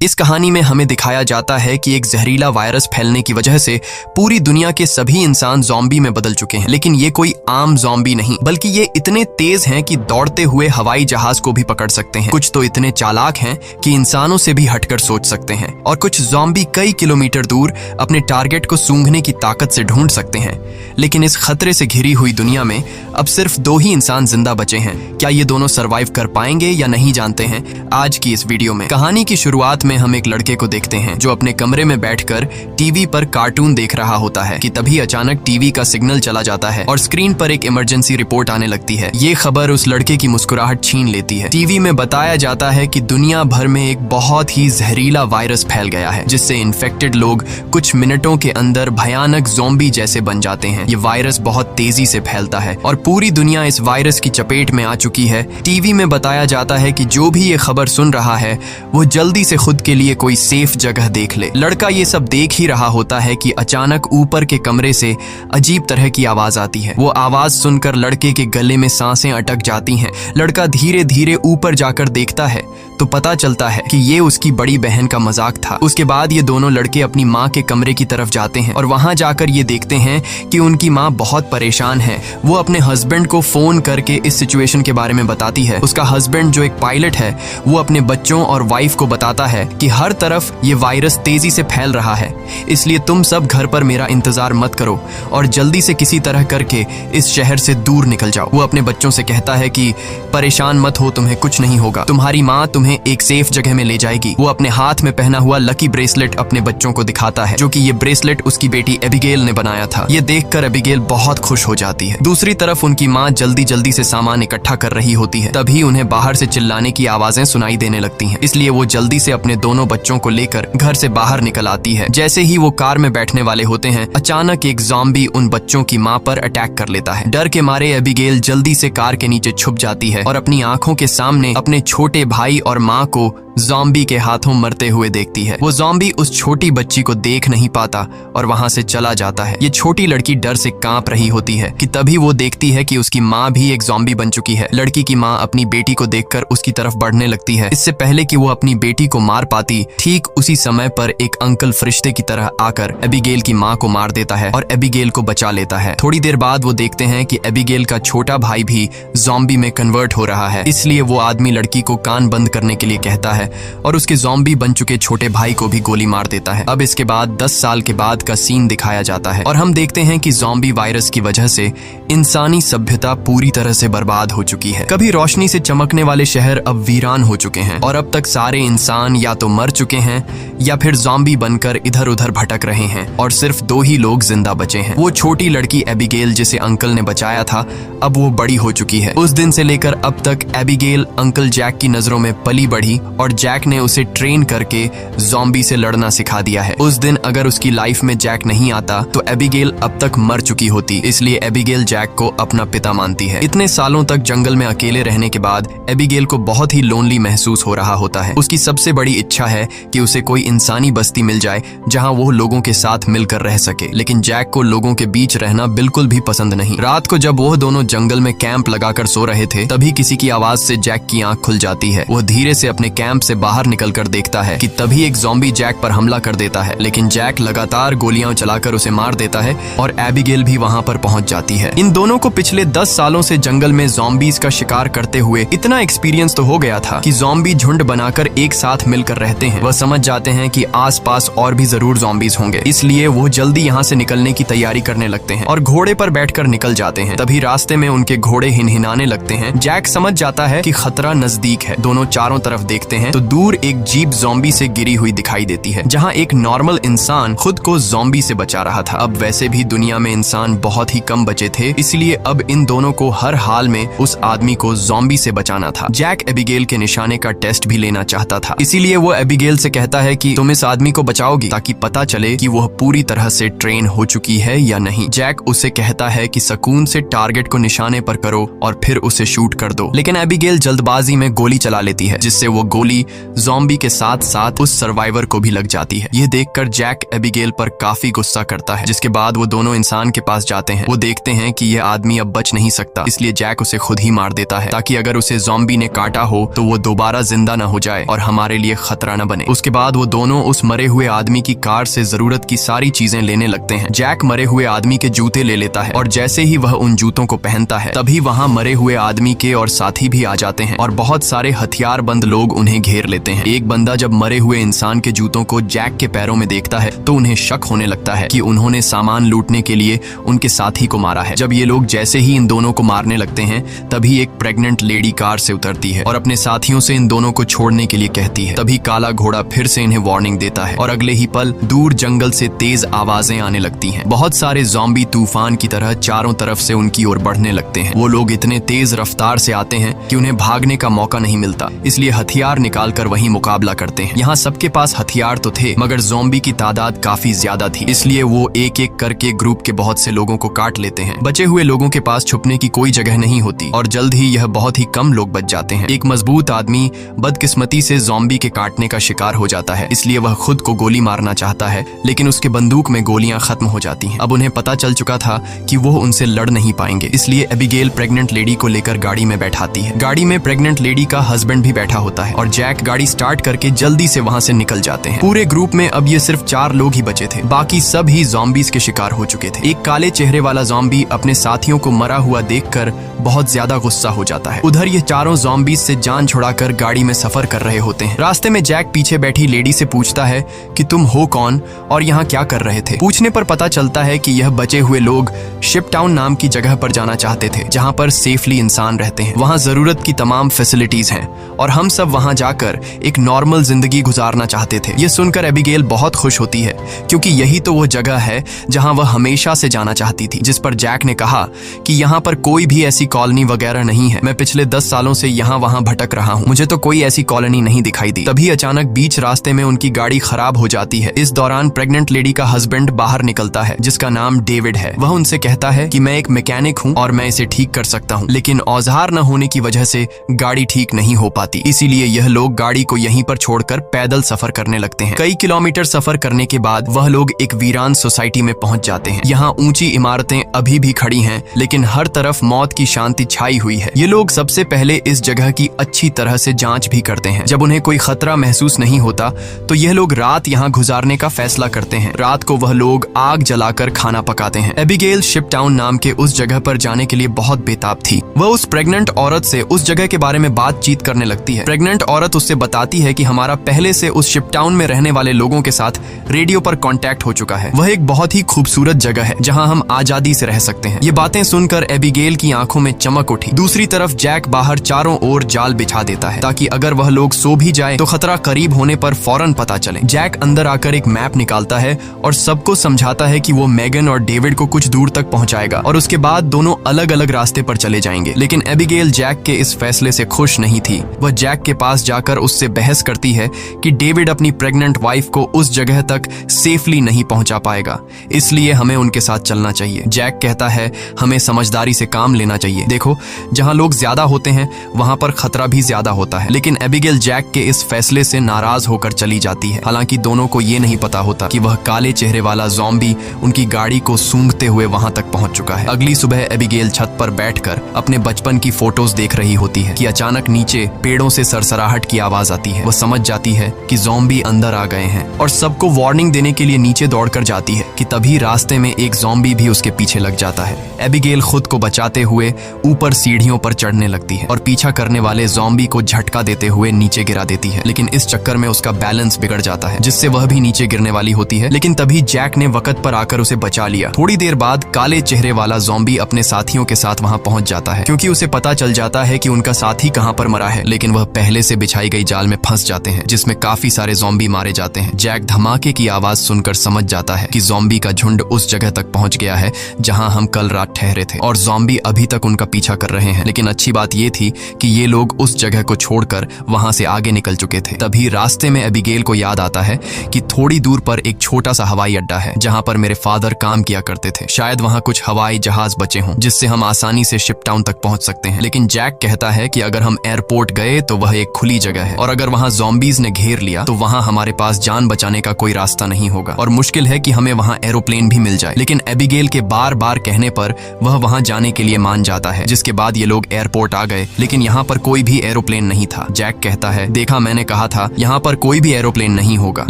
इस कहानी में हमें दिखाया जाता है कि एक जहरीला वायरस फैलने की वजह से पूरी दुनिया के सभी इंसान ज़ॉम्बी में बदल चुके हैं। लेकिन ये कोई आम ज़ॉम्बी नहीं, बल्कि ये इतने तेज हैं कि दौड़ते हुए हवाई जहाज को भी पकड़ सकते हैं। कुछ तो इतने चालाक हैं कि इंसानों से भी हटकर सोच सकते हैं, और कुछ ज़ॉम्बी कई किलोमीटर दूर अपने टारगेट को सूंघने की ताकत से ढूंढ सकते हैं। लेकिन इस खतरे से घिरी हुई दुनिया में अब सिर्फ 2 ही इंसान जिंदा बचे हैं। क्या ये दोनों सर्वाइव कर पाएंगे या नहीं, जानते हैं आज की इस वीडियो में। कहानी की शुरुआत में हम एक लड़के को देखते हैं जो अपने कमरे में बैठकर टीवी पर कार्टून देख रहा होता है कि तभी अचानक टीवी का सिग्नल चला जाता है और स्क्रीन पर एक इमरजेंसी रिपोर्ट आने लगती है। ये खबर उस लड़के की मुस्कुराहट छीन लेती है। टीवी में बताया जाता है कि दुनिया भर में एक बहुत ही जहरीला वायरस फैल गया है, जिससे इन्फेक्टेड लोग कुछ मिनटों के अंदर भयानक ज़ॉम्बी जैसे बन जाते हैं। ये वायरस बहुत तेजी से फैलता है और पूरी दुनिया इस वायरस की चपेट में आ चुकी है। टीवी में बताया जाता है कि जो भी ये खबर सुन रहा है वो जल्दी से खुद के लिए कोई सेफ जगह देख ले। लड़का ये सब देख ही रहा होता है कि अचानक ऊपर के कमरे से अजीब तरह की आवाज आती है। वो आवाज सुनकर लड़के के गले में सांसें अटक जाती हैं। लड़का धीरे धीरे ऊपर जाकर देखता है तो पता चलता है कि ये उसकी बड़ी बहन का मजाक था। उसके बाद ये दोनों लड़के अपनी माँ के कमरे की तरफ जाते हैं और वहां जाकर ये देखते हैं कि उनकी माँ बहुत परेशान है। वो अपने हस्बैंड को फोन करके इस सिचुएशन के बारे में बताती है। उसका हस्बैंड जो एक पायलट है वो अपने बच्चों और वाइफ को बताता है कि हर तरफ ये वायरस तेजी से फैल रहा है, इसलिए तुम सब घर पर मेरा इंतजार मत करो और जल्दी से किसी तरह करके इस शहर से दूर निकल जाओ। वो अपने बच्चों से कहता है कि परेशान मत हो, तुम्हें कुछ नहीं होगा, तुम्हारी माँ तुम्हें एक सेफ जगह में ले जाएगी। वो अपने हाथ में पहना हुआ लकी ब्रेसलेट अपने बच्चों को दिखाता है, जो कि ये ब्रेसलेट उसकी बेटी एबिगेल ने बनाया था। ये देखकर एबिगेल बहुत खुश हो जाती है। दूसरी तरफ उनकी माँ जल्दी जल्दी से सामान इकट्ठा कर रही होती है। तभी उन्हें बाहर से चिल्लाने की आवाजें सुनाई देने लगती हैं, इसलिए वो जल्दी से अपने दोनों बच्चों को लेकर घर से बाहर निकल आती है। जैसे ही वो कार में बैठने वाले होते हैं, अचानक एक ज़ॉम्बी उन बच्चों की माँ पर अटैक कर लेता है। डर के मारे एबिगेल जल्दी से कार के नीचे छुप जाती है और अपनी आंखों के सामने अपने छोटे भाई और माँ को ज़ॉम्बी के हाथों मरते हुए देखती है। वो ज़ॉम्बी उस छोटी बच्ची को देख नहीं पाता और वहां से चला जाता है। ये छोटी लड़की डर से कांप रही होती है कि तभी वो देखती है कि उसकी माँ भी एक ज़ॉम्बी बन चुकी है। लड़की की माँ अपनी बेटी को देखकर उसकी तरफ बढ़ने लगती है। इससे पहले कि वो अपनी बेटी को मार पाती, ठीक उसी समय पर एक अंकल फरिश्ते की तरह आकर एबिगेल की माँ को मार देता है और एबिगेल को बचा लेता है। थोड़ी देर बाद वो देखते हैं कि एबिगेल का छोटा भाई भी ज़ॉम्बी में कन्वर्ट हो रहा है, इसलिए वो आदमी लड़की को कान बंद करने के लिए कहता है और उसके ज़ॉम्बी बन चुके छोटे भाई को भी गोली मार देता है। अब इसके बाद 10 साल के बाद का सीन दिखाया जाता है और हम देखते हैं कि ज़ॉम्बी वायरस की वजह से इंसानी सभ्यता पूरी तरह से बर्बाद हो चुकी है। कभी रोशनी से चमकने वाले शहर अब वीरान हो चुके हैं और अब तक सारे इंसान या तो मर चुके हैं या फिर ज़ॉम्बी बनकर इधर उधर भटक रहे हैं और सिर्फ 2 ही लोग जिंदा बचे हैं। वो छोटी लड़की एबिगेल जिसे अंकल ने बचाया था, अब वो बड़ी हो चुकी है। उस दिन से लेकर अब तक एबिगेल अंकल जैक की नजरों में पली बढ़ी और जैक ने उसे ट्रेन करके ज़ॉम्बी से लड़ना सिखा दिया है। उस दिन अगर उसकी लाइफ में जैक नहीं आता तो एबिगेल अब तक मर चुकी होती, इसलिए एबिगेल जैक को अपना पिता मानती है। इतने सालों तक जंगल में अकेले रहने के बाद एबिगेल को बहुत ही लोनली महसूस हो रहा होता है। उसकी सबसे बड़ी इच्छा है कि उसे कोई इंसानी बस्ती मिल जाए जहां वो लोगों के साथ मिलकर रह सके, लेकिन जैक को लोगों के बीच रहना बिल्कुल भी पसंद नहीं। रात को जब वो दोनों जंगल में कैंप लगाकर सो रहे थे, तभी किसी की आवाज से जैक की आंख खुल जाती है। वो धीरे से अपने कैंप से बाहर निकलकर देखता है कि तभी एक ज़ॉम्बी जैक पर हमला कर देता है, लेकिन जैक लगातार गोलियां चलाकर उसे मार देता है और एबिगेल भी वहां पर पहुंच जाती है। इन दोनों को पिछले 10 सालों से जंगल में ज़ॉम्बीज का शिकार करते हुए इतना एक्सपीरियंस तो हो गया था कि ज़ॉम्बी झुंड बनाकर एक साथ मिलकर रहते हैं। वह समझ जाते हैं कि आसपास और भी जरूर ज़ॉम्बीज होंगे, इसलिए वो जल्दी यहाँ से निकलने की तैयारी करने लगते हैं और घोड़े पर बैठकर निकल जाते हैं। तभी रास्ते में उनके घोड़े हिनहिनाने लगते हैं। जैक समझ जाता है कि खतरा नजदीक है। दोनों चारों तरफ देखते हैं तो दूर एक जीप ज़ॉम्बी से गिरी हुई दिखाई देती है, जहां एक नॉर्मल इंसान खुद को ज़ॉम्बी से बचा रहा था। अब वैसे भी दुनिया में इंसान बहुत ही कम बचे थे, इसलिए अब इन दोनों को हर हाल में उस आदमी को ज़ॉम्बी से बचाना था। जैक एबिगेल के निशाने का टेस्ट भी लेना चाहता था, इसीलिए वो एबिगेल से कहता है कि तुम इस आदमी को बचाओगी ताकि पता चले कि वह पूरी तरह से ट्रेन हो चुकी है या नहीं। जैक उसे कहता है कि सुकून से टारगेट को निशाने पर करो और फिर उसे शूट कर दो, लेकिन एबिगेल जल्दबाजी में गोली चला लेती है, जिससे वो गोली ज़ॉम्बी के साथ साथ उस सर्वाइवर को भी लग जाती है। यह देखकर जैक एबिगेल पर काफी गुस्सा करता है, जिसके बाद वो दोनों इंसान के पास जाते हैं। वो देखते हैं कि यह आदमी अब बच नहीं सकता, इसलिए जैक उसे खुद ही मार देता है ताकि अगर उसे ज़ॉम्बी ने काटा हो तो वो दोबारा जिंदा न हो जाए और हमारे लिए खतरा न बने। उसके बाद वो दोनों उस मरे हुए आदमी की कार से जरूरत की सारी चीजें लेने लगते हैं। जैक मरे हुए आदमी के जूते ले लेता है और जैसे ही वह उन जूतों को पहनता है तभी वहाँ मरे हुए आदमी के और साथी भी आ जाते हैं और बहुत सारे हथियारबंद लोग उन्हें घेर लेते हैं। एक बंदा जब मरे हुए इंसान के जूतों को जैक के पैरों में देखता है तो उन्हें शक होने लगता है कि उन्होंने सामान लूटने के लिए उनके साथी को मारा है। जब ये लोग जैसे ही इन दोनों को मारने लगते हैं तभी एक प्रेग्नेंट लेडी कार से उतरती है और अपने साथियों से इन दोनों को छोड़ने के लिए कहती है। तभी काला घोड़ा फिर से इन्हें वार्निंग देता है और अगले ही पल दूर जंगल से तेज आवाजें आने लगती हैं। बहुत सारे ज़ॉम्बी तूफान की तरह चारों तरफ से उनकी ओर बढ़ने लगते हैं। वो लोग इतने तेज रफ्तार से आते हैं कि उन्हें भागने का मौका नहीं मिलता, इसलिए हथियार निकालकर वहीं मुकाबला करते हैं। यहाँ सबके पास हथियार तो थे मगर ज़ॉम्बी की तादाद काफी ज्यादा थी, इसलिए वो एक एक करके ग्रुप के बहुत से लोगों को काट लेते हैं। बचे हुए लोगों के पास छुपने की कोई जगह नहीं होती और जल्द ही यह बहुत ही कम लोग बच जाते हैं। एक मजबूत आदमी बदकिस्मती से ज़ॉम्बी के काटने का शिकार हो जाता है, इसलिए वह खुद को गोली मारना चाहता है लेकिन उसके बंदूक में गोलियां खत्म हो जाती हैं। अब उन्हें पता चल चुका था कि वो उनसे लड़ नहीं पाएंगे, इसलिए एबिगेल प्रेग्नेंट लेडी को लेकर गाड़ी में बैठाती है। गाड़ी में प्रेग्नेंट लेडी का हस्बैंड भी बैठा होता है और जैक गाड़ी स्टार्ट करके जल्दी से वहां से निकल जाते हैं। पूरे ग्रुप में अब ये सिर्फ 4 लोग ही बचे थे, बाकी सब ही ज़ॉम्बीज के शिकार हो चुके थे। एक काले चेहरे वाला ज़ॉम्बी अपने साथियों को मरा हुआ देखकर बहुत ज्यादा गुस्सा हो जाता है। उधर ये चारों ज़ॉम्बीज से जान छुड़ाकर गाड़ी में सफर कर रहे होते हैं। रास्ते में जैक पीछे बैठी लेडी से पूछता है कि तुम हो कौन और यहाँ क्या कर रहे थे। पूछने पर पता चलता है कि यह बचे हुए लोग शिप टाउन नाम की जगह पर जाना चाहते थे जहाँ पर सेफली इंसान रहते हैं। वहाँ जरूरत की तमाम फैसिलिटीज हैं और हम सब वहाँ जाकर एक नॉर्मल जिंदगी गुजारना चाहते थे। ये सुनकर एबिगेल बहुत खुश होती है क्योंकि यही तो वो जगह है जहाँ वह हमेशा से जाना चाहती थी। जिस पर जैक ने कहा कि यहाँ पर कोई भी ऐसी कॉलोनी वगैरह नहीं है, मैं पिछले 10 सालों से यहाँ वहाँ भटक रहा हूँ, मुझे तो कोई ऐसी कॉलोनी नहीं दिखाई दी। तभी अचानक बीच रास्ते में उनकी गाड़ी खराब हो जाती है। इस दौरान प्रेग्नेंट लेडी का हस्बैंड बाहर निकलता है जिसका नाम डेविड है। वह उनसे कहता है कि मैं एक मैकेनिक हूँ और मैं इसे ठीक कर सकता हूँ, लेकिन औजार न होने की वजह से गाड़ी ठीक नहीं हो पाती, इसीलिए यह लोग गाड़ी को यहीं पर छोड़कर पैदल सफर करने लगते हैं। कई किलोमीटर सफर करने के बाद वह लोग एक वीरान सोसाइटी में पहुंच जाते हैं। यहाँ ऊंची इमारतें अभी भी खड़ी हैं लेकिन हर तरफ मौत की शांति छाई हुई है। ये लोग सबसे पहले इस जगह की अच्छी तरह से जांच भी करते हैं। जब उन्हें कोई खतरा महसूस नहीं होता तो यह लोग रात यहाँ गुजारने का फैसला करते हैं। रात को वह लोग आग जलाकर खाना पकाते हैं। एबिगेल शिप टाउन नाम के उस जगह पर जाने के लिए बहुत बेताब थी। वह उस प्रेग्नेंट औरत से उस जगह के बारे में बातचीत करने लगती है। प्रेग्नेंट औरत उससे बताती है कि हमारा पहले से उस शिप टाउन में रहने वाले लोगों के साथ रेडियो पर कांटेक्ट हो चुका है। वह एक बहुत ही खूबसूरत जगह है जहां हम आजादी से रह सकते हैं। ये बातें सुनकर एबिगेल की आंखों में चमक उठी। दूसरी तरफ जैक बाहर चारों ओर जाल बिछा देता है ताकि अगर वह लोग सो भी जाए तो खतरा करीब होने पर फौरन पता चले। जैक अंदर आकर एक मैप निकालता है और सबको समझाता है कि वो मेगन और डेविड को कुछ दूर तक पहुंचाएगा और उसके बाद दोनों अलग अलग रास्ते पर चले जाएंगे। लेकिन एबिगेल जैक के इस फैसले से खुश नहीं थी। वह जैक के पास जाकर उससे बहस करती है कि डेविड अपनी प्रेग्नेंट वाइफ को उस जगह तक सेफली नहीं पहुंचा पाएगा, इसलिए हमें उनके साथ चलना चाहिए। जैक कहता है हमें समझदारी से काम लेना चाहिए। देखो, जहां लोग ज्यादा होते हैं वहां पर खतरा भी ज्यादा होता है। लेकिन एबिगेल जैक के इस फैसले से नाराज होकर चली जाती है। हालांकि दोनों को ये नहीं पता होता कि वह काले चेहरे वाला ज़ॉम्बी उनकी गाड़ी को सूंघते हुए वहां तक पहुंच चुका है। अगली सुबह एबिगेल छत पर बैठकर अपने बचपन की फोटोज देख रही होती है कि अचानक नीचे पेड़ों से सरसराहट की आवाज आती है। वह समझ जाती है कि ज़ॉम्बी अंदर आ गए हैं और सबको वार्निंग देने के लिए नीचे दौड़कर जाती है कि तभी रास्ते में एक ज़ॉम्बी भी उसके पीछे लग जाता है। एबिगेल खुद को बचाते हुए ऊपर सीढ़ियों पर चढ़ने लगती है और पीछा करने वाले ज़ॉम्बी को झटका देते हुए नीचे गिरा देती है। लेकिन इस चक्कर में उसका बैलेंस बिगड़ जाता है जिससे वह भी नीचे गिरने वाली होती है। लेकिन तभी जैक ने वक्त पर आकर उसे बचा लिया। थोड़ी देर बाद काले चेहरे वाला ज़ॉम्बी अपने साथियों के साथ वहां पहुंच जाता है क्योंकि उसे पता चल जाता है कि उनका साथी कहां पर मरा है। लेकिन वह पहले से बिछाई गई जाल में फंस जाते हैं जिसमें काफी सारे ज़ॉम्बी मारे जाते हैं। जैक धमाके की आवाज सुनकर समझ जाता है कि ज़ॉम्बी ज़ॉम्बी का झुंड उस जगह तक पहुंच गया है जहां हम कल रात ठहरे थे और ज़ॉम्बी अभी तक उनका पीछा कर रहे हैं। लेकिन अच्छी बात ये थी कि ये लोग उस जगह को छोड़कर वहां से आगे निकल चुके थे। तभी रास्ते में एबिगेल को याद आता है कि थोड़ी दूर पर एक छोटा सा हवाई अड्डा है जहां पर मेरे फादर काम किया करते थे। शायद वहां कुछ हवाई जहाज बचे हों जिससे हम आसानी से शिप टाउन तक पहुंच सकते हैं। लेकिन जैक कहता है कि अगर हम एयरपोर्ट गए तो वह एक खुली जगह है और अगर वहां ज़ॉम्बीज ने घेर लिया तो वहां हमारे पास जान बचाने का कोई रास्ता नहीं होगा और मुश्किल है कि हमें वहां एरोप्लेन भी मिल जाए। लेकिन एबिगेल के बार बार कहने पर वह वहां जाने के लिए मान जाता है, जिसके बाद ये लोग एयरपोर्ट आ गए। लेकिन यहाँ पर कोई भी एरोप्लेन नहीं था। जैक कहता है, देखा, मैंने कहा था यहाँ पर कोई भी एरोप्लेन नहीं होगा।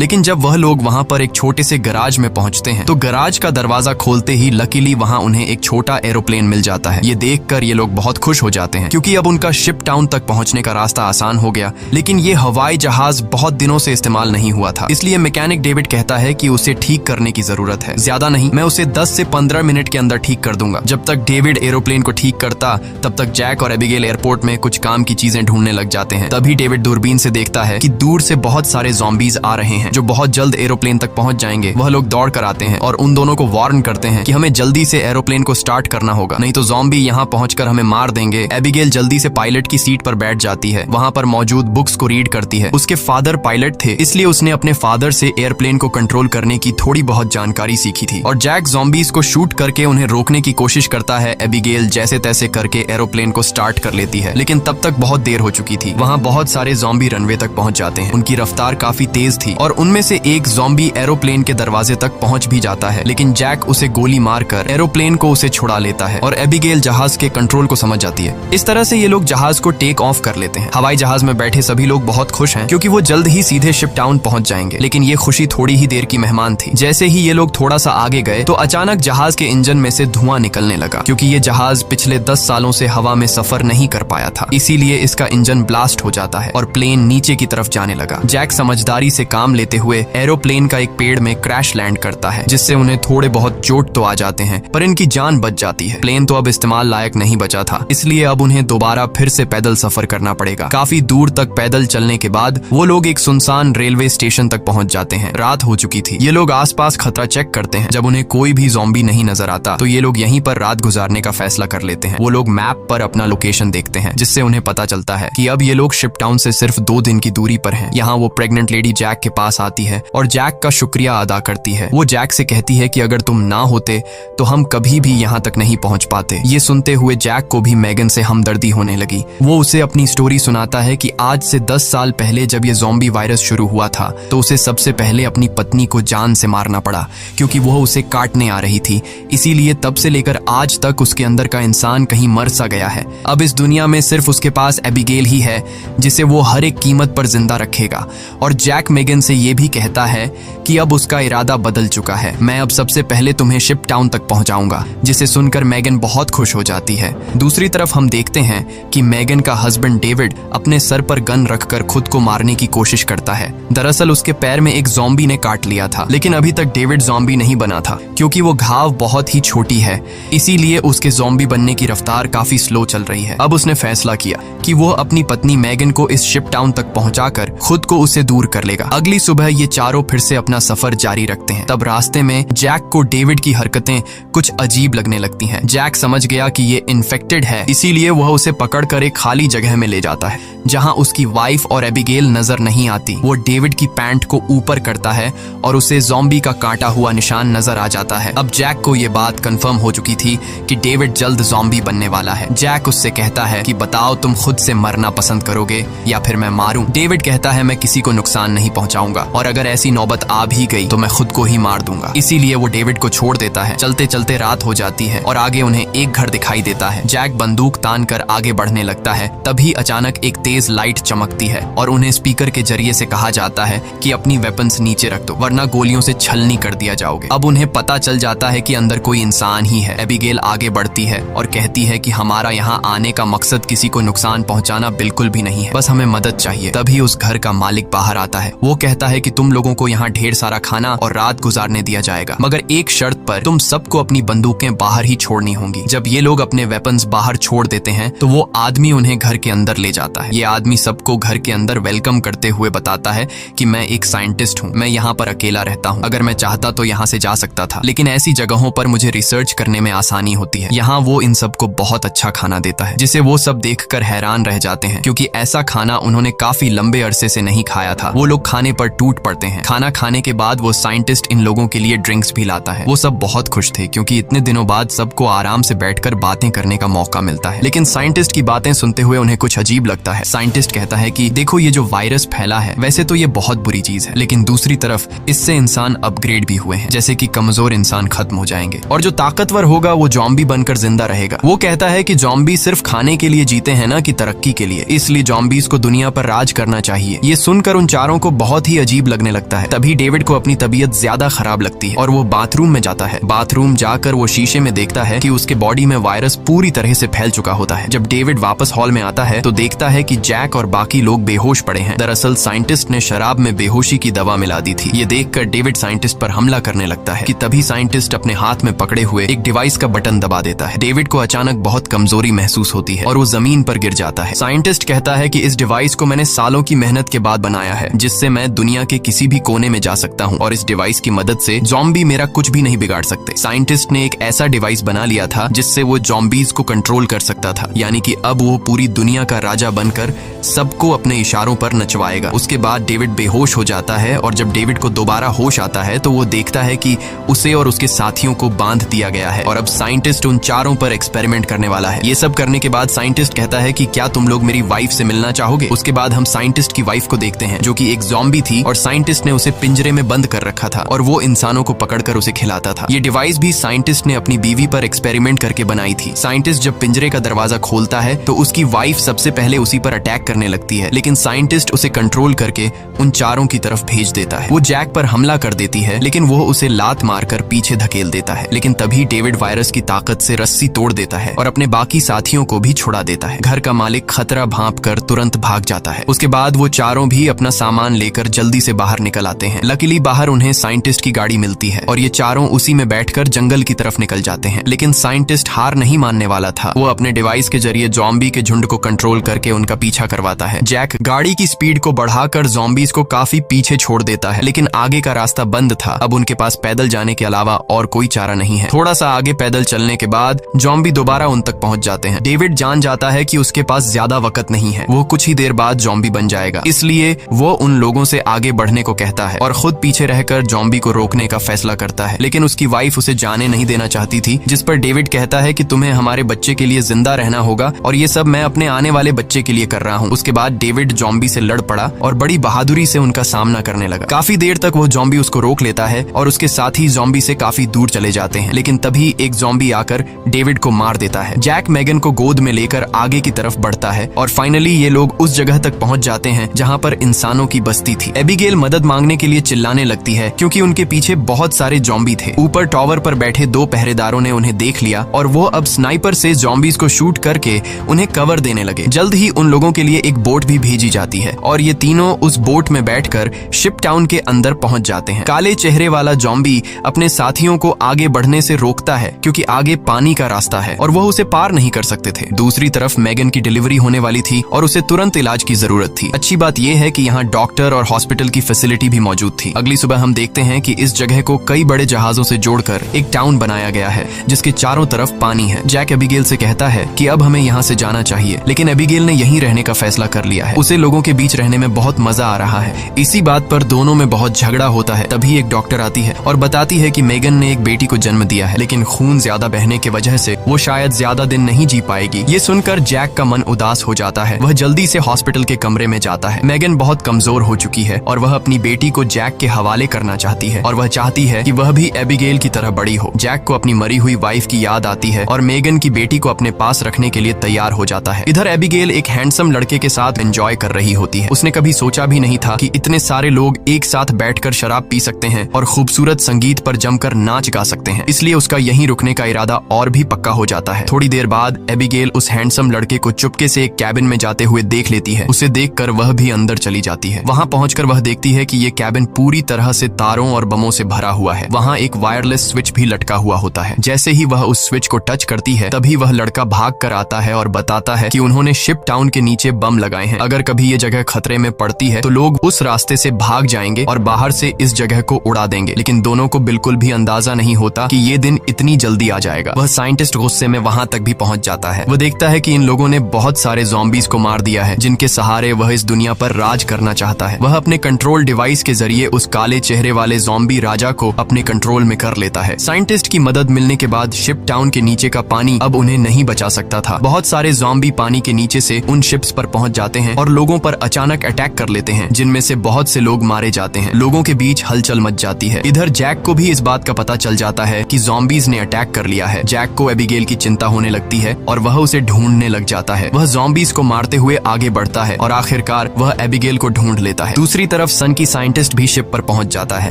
लेकिन जब वह लोग वहां पर एक छोटे से गराज में पहुंचते हैं तो गराज का दरवाजा खोलते ही लकीली वहां उन्हें एक छोटा एरोप्लेन मिल जाता है। ये देखकर ये लोग बहुत खुश हो जाते हैं क्योंकि अब उनका शिप टाउन तक पहुंचने का रास्ता आसान हो गया। लेकिन ये हवाई जहाज बहुत दिनों से इस्तेमाल नहीं हुआ था, इसलिए मैकेनिक डेविड कहता है कि उसे ठीक करने की जरूरत है। ज्यादा नहीं, मैं उसे 10 से 15 मिनट के अंदर ठीक कर दूंगा। जब तक डेविड एरोप्लेन को ठीक करता तब तक जैक और एबिगेल एयरपोर्ट में कुछ काम की चीजें ढूंढने लग जाते हैं। तभी डेविड दूरबीन से देखता है कि दूर से बहुत सारे ज़ॉम्बीज आ रहे हैं जो बहुत जल्द एरोप्लेन तक पहुंच जाएंगे। वह लोग दौड़ कर आते हैं और उन दोनों को वार्न करते हैं कि हमें जल्दी से एरोप्लेन को स्टार्ट करना होगा, नहीं तो ज़ॉम्बी यहाँ पहुंचकर हमें मार देंगे। एबिगेल जल्दी से पायलट की सीट पर बैठ जाती है, वहां पर मौजूद बुक्स को रीड करती है। उसके फादर पायलट थे, इसलिए उसने अपने फादर से एयरप्लेन को कंट्रोल करने की थोड़ी बहुत जानकारी सीखी थी और जैक ज़ॉम्बीज को शूट करके उन्हें रोकने की कोशिश करता है। एबिगेल जैसे तैसे करके एरोप्लेन को स्टार्ट कर लेती है, लेकिन तब तक बहुत देर हो चुकी थी। वहां बहुत सारे ज़ॉम्बी रनवे तक पहुंच जाते हैं। उनकी रफ्तार काफी तेज थी और उनमें से एक ज़ॉम्बी एरोप्लेन के दरवाजे तक पहुंच भी जाता है, लेकिन जैक उसे गोली मारकर एरोप्लेन को उसे छुड़ा लेता है और एबिगेल जहाज के कंट्रोल को समझ जाती है। इस तरह से ये लोग जहाज को टेक ऑफ कर लेते हैं। हवाई जहाज में बैठे सभी लोग बहुत खुश हैं क्योंकि वो जल्द ही सीधे शिप टाउन पहुंच जाएंगे। लेकिन ये खुशी थोड़ी ही देर की मेहमान थी। जैसे ही ये लोग थोड़ा सा आगे गए तो अचानक जहाज के इंजन में से धुआं निकलने लगा क्योंकि ये जहाज पिछले 10 सालों से हवा में सफर नहीं कर पाया था, इसीलिए इसका इंजन ब्लास्ट हो जाता है और प्लेन नीचे की तरफ जाने लगा। जैक समझदारी से काम लेते हुए एरोप्लेन का एक पेड़ में क्रैश लैंड करता है, जिससे उन्हें थोड़े बहुत चोट तो आ जाते हैं पर इनकी जान बच जाती है। प्लेन तो अब इस्तेमाल लायक नहीं बचा था, इसलिए अब उन्हें दोबारा फिर से पैदल सफर करना पड़ेगा। काफी दूर तक पैदल चलने के बाद वो लोग एक सुनसान रेलवे स्टेशन तक पहुंच जाते हैं। रात हो चुकी थी। ये लोग आसपास खतरा चेक करते हैं। जब उन्हें कोई भी ज़ॉम्बी नहीं नजर आता तो ये लोग यहीं पर रात गुजारने का फैसला कर लेते हैं। वो लोग मैप पर अपना लोकेशन देखते हैं, जिससे उन्हें पता चलता है कि अब ये लोग शिप टाउन से सिर्फ 2 दिन की दूरी पर हैं। यहाँ वो प्रेग्नेंट लेडी जैक के पास आती है और जैक का शुक्रिया अदा करती है। वो जैक से कहती है कि अगर तुम ना होते तो हम कभी भी यहाँ तक नहीं पहुंच पाते। ये सुनते हुए जैक को भी मैगन से हमदर्दी होने लगी। वो उसे अपनी स्टोरी सुनाता है कि आज से 10 साल पहले जब ये ज़ॉम्बी वायरस शुरू हुआ था तो उसे सबसे पहले अपनी पत्नी को जान से मारना पड़ा क्योंकि वो उसे काटने आ रही थी। इसीलिए तब से लेकर आज तक उसके अंदर का इंसान कहीं मर सा गया है। अब इस दुनिया में सिर्फ उसके पास एबिगेल ही है जिसे वो हर एक कीमत पर जिंदा रखेगा। और जैक मेगन से ये भी कहता है कि अब उसका इरादा बदल चुका है। मैं अब सबसे पहले तुम्हें शिप टाउन तक पहुंचाऊंगा, जिसे सुनकर मेगन बहुत खुश हो जाती है। दूसरी तरफ हम देखते हैं कि मेगन का हस्बैंड डेविड अपने सर पर गन रखकर खुद को मारने की कोशिश करता है। दरअसल उसके पैर में एक ज़ॉम्बी ने काट लिया था, लेकिन अभी तक डेविड ज़ॉम्बी नहीं बना था क्योंकि वो घाव बहुत ही छोटी है, इसीलिए उसके ज़ॉम्बी बनने की रफ्तार काफी स्लो चल रही है। अब उसने फैसला किया कि वो अपनी पत्नी मेगन को इस शिप टाउन तक पहुंचाकर खुद को उससे दूर कर लेगा। अगली सुबह ये चारों फिर से अपना सफर जारी रखते हैं। तब रास्ते में जैक को डेविड की हरकतें कुछ अजीब लगने लगती हैं। जैक समझ गया कि ये इन्फेक्टेड है, इसीलिए वह उसे पकड़कर एक खाली जगह में ले जाता है जहां उसकी वाइफ और एबिगेल नजर नहीं आती। वो डेविड की पैंट को ऊपर करता है और उसे ज़ॉम्बी का काटा हुआ निशान नजर आ जाता है। अब जैक को ये बात कंफर्म हो चुकी थी कि डेविड जल्द ज़ॉम्बी बनने वाला है। जैक उससे कहता है कि बताओ तुम खुद से मरना पसंद करोगे या फिर मैं मारूं। डेविड कहता है मैं किसी को नुकसान नहीं पहुंचाऊंगा और अगर ऐसी नौबत आ भी गई तो मैं खुद को ही मार दूंगा। इसीलिए वो डेविड को छोड़ देता है। चलते चलते रात हो जाती है और आगे उन्हें एक घर दिखाई देता है। जैक बंदूक तान कर आगे बढ़ने लगता है। तभी अचानक एक तेज लाइट चमकती है और उन्हें स्पीकर के जरिए से कहा जाता है कि अपनी वेपन्स नीचे रख दो वरना गोलियों से छलनी कर दिया जाओगे। अब उन्हें पता चल जाता है कि अंदर कोई इंसान ही है। एबिगेल आगे बढ़ती है और कहती है कि हमारा यहाँ आने का मकसद किसी को नुकसान पहुंचाना बिल्कुल भी नहीं है, बस हमें मदद चाहिए। तभी उस घर का मालिक बाहर आता है। वो कहता है कि तुम लोगों को यहाँ ढेर सारा खाना और रात गुजारने दिया जाएगा, मगर एक शर्त पर, तुम सबको अपनी बंदूकें बाहर ही छोड़नी होंगी। जब ये लोग अपने वेपन्स बाहर छोड़ देते हैं तो वो आदमी उन्हें घर के अंदर ले जाता है। ये आदमी सबको घर के अंदर वेलकम करते हुए बताता है कि मैं एक साइंटिस्ट हूँ, मैं यहाँ पर अकेला रहता हूँ, अगर मैं चाहता तो यहाँ से जा सकता था, लेकिन ऐसी जगहों पर मुझे रिसर्च करने में आसानी होती है। यहाँ वो इन सबको बहुत अच्छा खाना देता है जिसे वो सब देखकर हैरान रह जाते हैं, क्योंकि ऐसा खाना उन्होंने काफी लंबे अरसे से नहीं खाया था। वो लोग खाने पर टूट पड़ते हैं। खाना खाने के बाद वो साइंटिस्ट इन लोगों के लिए ड्रिंक्स भी लाता है। वो सब बहुत खुश थे क्योंकि इतने दिनों बाद सबको आराम से बैठकर बातें करने का मौका मिलता है। लेकिन साइंटिस्ट की बातें सुनते हुए उन्हें कुछ अजीब लगता है। साइंटिस्ट कहता है कि देखो, ये जो वायरस फैला है वैसे तो ये बहुत बुरी चीज है, लेकिन दूसरी तरफ इससे इंसान अपग्रेड भी हुए हैं, जैसे कि कमजोर इंसान खत्म हो जाएंगे और जो ताकतवर होगा वो जॉम्बी बनकर जिंदा रहेगा। वो कहता है कि जॉम्बी सिर्फ खाने के लिए जीते हैं ना कि तरक्की के लिए, इसलिए जॉम्बीज को दुनिया पर राज करना चाहिए। ये सुनकर उन चारों को बहुत ही अजीब लगने लगता है। तभी डेविड को अपनी तबीयत ज्यादा खराब लगती है और वो बाथरूम में जाता है। बाथरूम जाकर वो शीशे में देखता है कि उसके बॉडी में वायरस पूरी तरह से फैल चुका होता है। जब डेविड वापस हॉल में आता है तो देखता है कि जैक और बाकी लोग बेहोश पड़े हैं। दरअसल साइंटिस्ट ने शराब में बेहोशी की दवा मिला दी थी। ये देखकर डेविड साइंटिस्ट पर हमला करने लगता है कि तभी साइंटिस्ट अपने हाथ में पकड़े हुए एक डिवाइस का बटन दबा देता है। डेविड को अचानक बहुत कमजोरी महसूस होती है और वो जमीन पर गिर जाता है। साइंटिस्ट कहता है कि इस डिवाइस को मैंने सालों की मेहनत के बाद बनाया है, जिससे मैं दुनिया के किसी भी कोने में जा सकता हूँ और इस डिवाइस की मदद से जॉम्बी मेरा कुछ भी नहीं बिगाड़ सकते। साइंटिस्ट ने एक ऐसा डिवाइस बना लिया था जिससे वो जॉम्बीज को कंट्रोल कर सकता था, यानी कि अब वो पूरी दुनिया का राजा बनकर सबको अपने इशारों पर नचवाएगा। उसके बाद डेविड बेहोश हो जाता है और जब डेविड को दोबारा होश आता है तो वो देखता है कि उसे और उसके साथियों को बांध दिया गया है और अब साइंटिस्ट उन चारों पर एक्सपेरिमेंट करने वाला है। ये सब करने के बाद साइंटिस्ट कहता है कि क्या तुम लोग मेरी वाइफ से मिलना चाहोगे। उसके बाद हम साइंटिस्ट की वाइफ को देखते हैं जो कि एक ज़ॉम्बी थी और साइंटिस्ट ने उसे पिंजरे में बंद कर रखा था और वो इंसानों को पकड़कर उसे खिलाता था। ये डिवाइस भी साइंटिस्ट ने अपनी बीवी पर एक्सपेरिमेंट करके बनाई थी। साइंटिस्ट जब पिंजरे का दरवाजा खोलता है तो उसकी वाइफ सबसे पहले उसी पर अटैक करने लगती है, लेकिन साइंटिस्ट उसे कंट्रोल करके उन चारों की तरफ भेज देता है। वो जैक पर हमला कर देती है, लेकिन वो उसे लात मारकर पीछे धकेल देता है। लेकिन तभी डेविड वायरस की ताकत से रस्सी तोड़ देता है और अपने बाकी साथियों को भी छुड़ा देता है। घर का मालिक खतरा भांप कर तुरंत भाग जाता है। उसके बाद वो चारों भी अपना सामान लेकर जल्दी से बाहर निकल आते हैं। लकीली बाहर उन्हें साइंटिस्ट की गाड़ी मिलती है और ये चारों उसी में बैठकर जंगल की तरफ निकल जाते हैं। लेकिन साइंटिस्ट हार नहीं मानने वाला था। वो अपने डिवाइस के जरिए जॉम्बी के झुंड को कंट्रोल करके उनका पीछा करवाता है। जैक गाड़ी की स्पीड को बढ़ाकर जॉम्बीज को काफी पीछे छोड़ देता है, लेकिन आगे का रास्ता बंद था। अब उनके पास पैदल जाने के अलावा और कोई चारा नहीं है। थोड़ा सा आगे पैदल चलने के बाद जॉम्बी दोबारा उन तक पहुंच जाते हैं। डेविड जान जाता है कि उसके पास ज्यादा वक्त नहीं है, वो कुछ ही देर बाद जॉम्बी बन जाएगा, इसलिए वो उन लोगों से आगे बढ़ने को कहता है और खुद पीछे रहकर जॉम्बी को रोकने का फैसला करता है। लेकिन उसकी वाइफ उसे जाने नहीं देना चाहती थी, जिस पर डेविड कहता है कि तुम्हें हमारे बच्चे के लिए जिंदा रहना होगा और ये सब मैं अपने आने वाले बच्चे के लिए कर रहा हूँ। उसके बाद डेविड जॉम्बी से लड़ पड़ा और बड़ी बहादुरी से उनका सामना करने लगा। काफी देर तक वो जॉम्बी उसको रोक लेता है और उसके साथी जॉम्बी से काफी दूर चले जाते हैं, लेकिन तभी एक जॉम्बी आकर डेविड को मार देता है। जैक मेगन को गोद में लेकर आगे की तरफ बढ़ता है और फाइनली ये लोग उस जगह तक पहुंच जाते हैं जहां पर इंसानों की बस्ती थी। एबिगेल मदद मांगने के लिए चिल्लाने लगती है क्योंकि उनके पीछे बहुत सारे जॉम्बी थे। ऊपर टावर पर बैठे 2 पहरेदारों ने उन्हें देख लिया और वो अब स्नाइपर से जॉम्बीज को शूट करके उन्हें कवर देने लगे। जल्द ही उन लोगों के लिए एक बोट भी भेजी जाती है और ये तीनों उस बोट में बैठकर शिप टाउन के अंदर पहुंच जाते हैं। काले चेहरे वाला जॉम्बी अपने साथियों को आगे बढ़ने से रोकता है क्योंकि आगे पानी का रास्ता है और वह उसे पार नहीं कर सकते थे। दूसरी तरफ मेगन की डिलीवरी होने वाली थी और उसे तुरंत इलाज की जरूरत थी। अच्छी बात यह है कि यहाँ डॉक्टर और हॉस्पिटल की फैसिलिटी भी मौजूद थी। अगली सुबह हम देखते हैं कि इस जगह को कई बड़े जहाजों से जोड़कर एक टाउन बनाया गया है जिसके चारों तरफ पानी है। जैक एबिगेल से कहता है कि अब हमें यहाँ से जाना चाहिए, लेकिन एबिगेल ने यहीं रहने का फैसला कर लिया है। उसे लोगों के बीच रहने में बहुत मजा आ रहा है। इसी बात पर दोनों में बहुत झगड़ा होता है। तभी एक डॉक्टर आती है और बताती है कि मेगन ने एक बेटी को जन्म दिया है, लेकिन खून ज्यादा बहने की वजह से वो शायद ज्यादा दिन नहीं जी पाएगी। ये सुनकर जैक का मन उदास हो जाता है। वह जल्दी से हॉस्पिटल के कमरे में जाता है। मेगन बहुत कमजोर हो चुकी है और वह अपनी बेटी को जैक के हवाले करना चाहती है और वह चाहती है कि वह भी एबिगेल की तरह बड़ी हो। जैक को अपनी मरी हुई वाइफ की याद आती है और मेगन की बेटी को अपने पास रखने के लिए तैयार हो जाता है। इधर एबिगेल एक हैंडसम लड़के के साथ एंजॉय कर रही होती है। उसने कभी सोचा भी नहीं था कि इतने सारे लोग एक साथ बैठकर शराब पी सकते हैं और खूबसूरत संगीत पर जमकर नाच गा सकते हैं, इसलिए उसका यहीं रुकने का इरादा और भी पक्का हो जाता है। थोड़ी देर बाद एबिगेल उस हैंडसम लड़के को चुपके से एक कैबिन में जाते हुए देख लेती है। उसे देखकर वह भी अंदर चली जाती है। वहां पहुंचकर वह देखती है कि ये कैबिन पूरी तरह से तारों और बमों से भरा हुआ है। वहां एक वायरलेस स्विच भी लटका हुआ होता है। जैसे ही वह उस स्विच को टच करती है तभी वह लड़का भाग कर आता है और बताता है कि उन्होंने शिप टाउन के नीचे बम लगाए हैं। अगर कभी ये जगह खतरे में पड़ती है तो लोग उस रास्ते से भाग जाएंगे और बाहर से इस जगह को उड़ा देंगे। लेकिन दोनों को बिल्कुल भी अंदाजा नहीं होता कि ये दिन इतनी जल्दी आ जाएगा। वह साइंटिस्ट गुस्से में वहां तक भी पहुंच जाता है। वह देखता है कि इन लोगों ने बहुत सारे ज़ॉम्बीज़ को मार दिया है जिनके सहारे वह इस दुनिया पर राज करना चाहता है। वह अपने कंट्रोल डिवाइस के जरिए उस काले चेहरे वाले ज़ॉम्बी राजा को अपने कंट्रोल में कर लेता है। साइंटिस्ट की मदद मिलने के बाद शिप टाउन के नीचे का पानी अब उन्हें नहीं बचा सकता था। बहुत सारे ज़ॉम्बी पानी के नीचे से उन शिप्स पर पहुंच जाते हैं और लोगों पर अचानक अटैक कर लेते हैं, जिनमें से बहुत से लोग मारे जाते हैं। लोगों के बीच हलचल मच जाती है। इधर जैक को भी इस बात का पता चल जाता है कि ज़ॉम्बीज़ ने अटैक कर लिया है। जैक को एबिगेल की चिंता होने लगती है और वह उसे ढूंढने लग जाता है। वह ज़ॉम्बीज़ को मारते हुए आगे बढ़ता है और आखिरकार वह एबिगेल को ढूंढ लेता है। दूसरी तरफ सन की साइंटिस्ट भी शिप पर पहुंच जाता है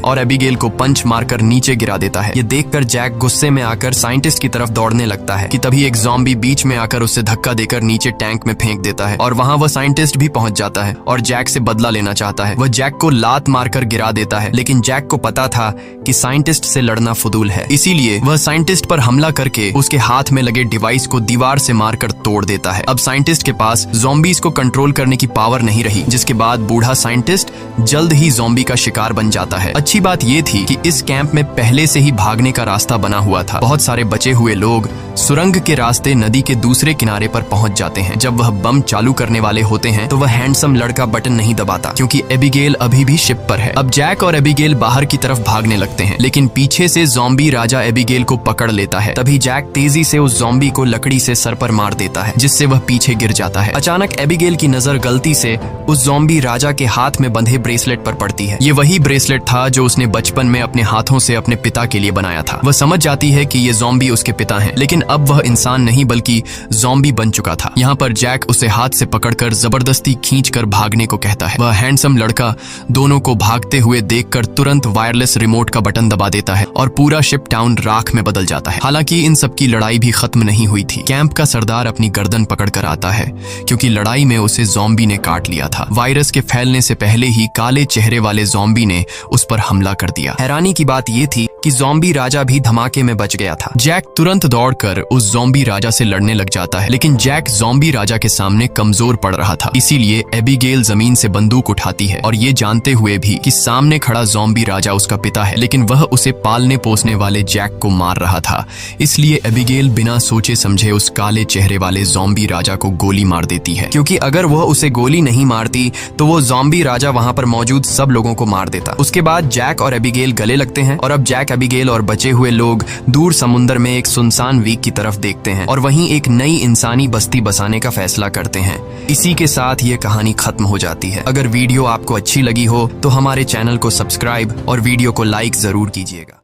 और एबिगेल को पंच मारकर नीचे गिरा देता है। ये देखकर जैक गुस्से में आकर साइंटिस्ट की तरफ दौड़ने लगता है कि तभी एक ज़ॉम्बी बीच में आकर उसे धक्का देकर नीचे टैंक में फेंक देता है और वहां वह साइंटिस्ट भी पहुंच जाता है और जैक से बदला लेना चाहता है। वह जैक को लात मारकर गिरा देता है, लेकिन जैक को पता था कि साइंटिस्ट से लड़ना फुदूल है, इसीलिए वह साइंटिस्ट पर हमला करके उसके हाथ में लगे डिवाइस को दीवार से मारकर तोड़ देता है। अब साइंटिस्ट के पास ज़ॉम्बीज़ को कंट्रोल करने की पावर नहीं रही, जिसके बाद बूढ़ा साइंटिस्ट जल्द ही ज़ॉम्बी का शिकार बन जाता है। अच्छी बात यह थी कि इस कैंप में पहले से ही भागने का रास्ता बना हुआ था। बहुत सारे बचे हुए लोग सुरंग के रास्ते नदी के दूसरे किनारे पर पहुंच जाते हैं। जब वह बम चालू करने वाले होते हैं तो वह हैंडसम लड़का बटन नहीं दबाता, क्योंकि एबिगेल अभी भी शिप पर है। अब जैक और एबिगेल बाहर की तरफ भागने लगते हैं, लेकिन पीछे से ज़ॉम्बी राजा एबिगेल को पकड़ लेता है। तभी जैक तेजी से उस ज़ॉम्बी को लकड़ी से सर पर मार देता है, जिससे वह पीछे गिर जाता है। अचानक एबिगेल की नजर गलती से उस ज़ॉम्बी राजा के हाथ में बंधे ब्रेसलेट पर पड़ती है। ये वही ब्रेसलेट था जो उसने बचपन में अपने हाथों से अपने पिता के लिए बनाया था। वह समझ जाती है कि ये ज़ॉम्बी उसके पिता हैं, लेकिन अब वह इंसान नहीं बल्कि ज़ॉम्बी बन चुका था। यहाँ पर जैक उसे हाथ से पकड़कर जबरदस्ती खींचकर भागने को कहता है। वह हैंडसम लड़का दोनों को भागते हुए देखकर तुरंत वायरलेस रिमोट का बटन दबा देता है और पूरा शिप टाउन राख में बदल जाता है। हालांकि इन सब की लड़ाई भी खत्म नहीं हुई थी। कैंप का सरदार अपनी गर्दन पकड़कर आता है, क्योंकि लड़ाई में उसे ज़ॉम्बी ने काट लिया था। वायरस के फैलने से पहले ही काले चेहरे वाले ज़ॉम्बी ने उस पर हमला कर दिया। हैरानी की बात यह थी कि ज़ॉम्बी राजा भी धमाके में बच गया था। जैक तुरंत दौड़कर उस ज़ॉम्बी राजा से लड़ने लग जाता है, लेकिन जैक ज़ॉम्बी राजा के सामने कमजोर पड़ रहा था। इसीलिए एबिगेल जमीन से बंदूक उठाती है और ये जानते हुए भी कि सामने खड़ा ज़ॉम्बी राजा उसका पिता है, लेकिन वह उसे पालने पोसने वाले जैक को मार रहा था। इसलिए एबिगेल बिना सोचे समझे उस काले चेहरे वाले ज़ॉम्बी राजा को गोली मार देती है, क्योंकि अगर वह उसे गोली नहीं मारती तो वो ज़ॉम्बी राजा वहां पर मौजूद सब लोगों को मार देता। उसके बाद जैक और एबिगेल गले लगते हैं और अब जैक, एबिगेल और बचे हुए लोग दूर समुद्र में एक सुनसान द्वीप की तरफ देखते हैं और वहीं एक नई इंसानी बस्ती बसाने का फैसला करते हैं। इसी के साथ ये कहानी खत्म हो जाती है। अगर वीडियो आपको अच्छी लगी हो तो हमारे चैनल को सब्सक्राइब और वीडियो को लाइक जरूर कीजिएगा।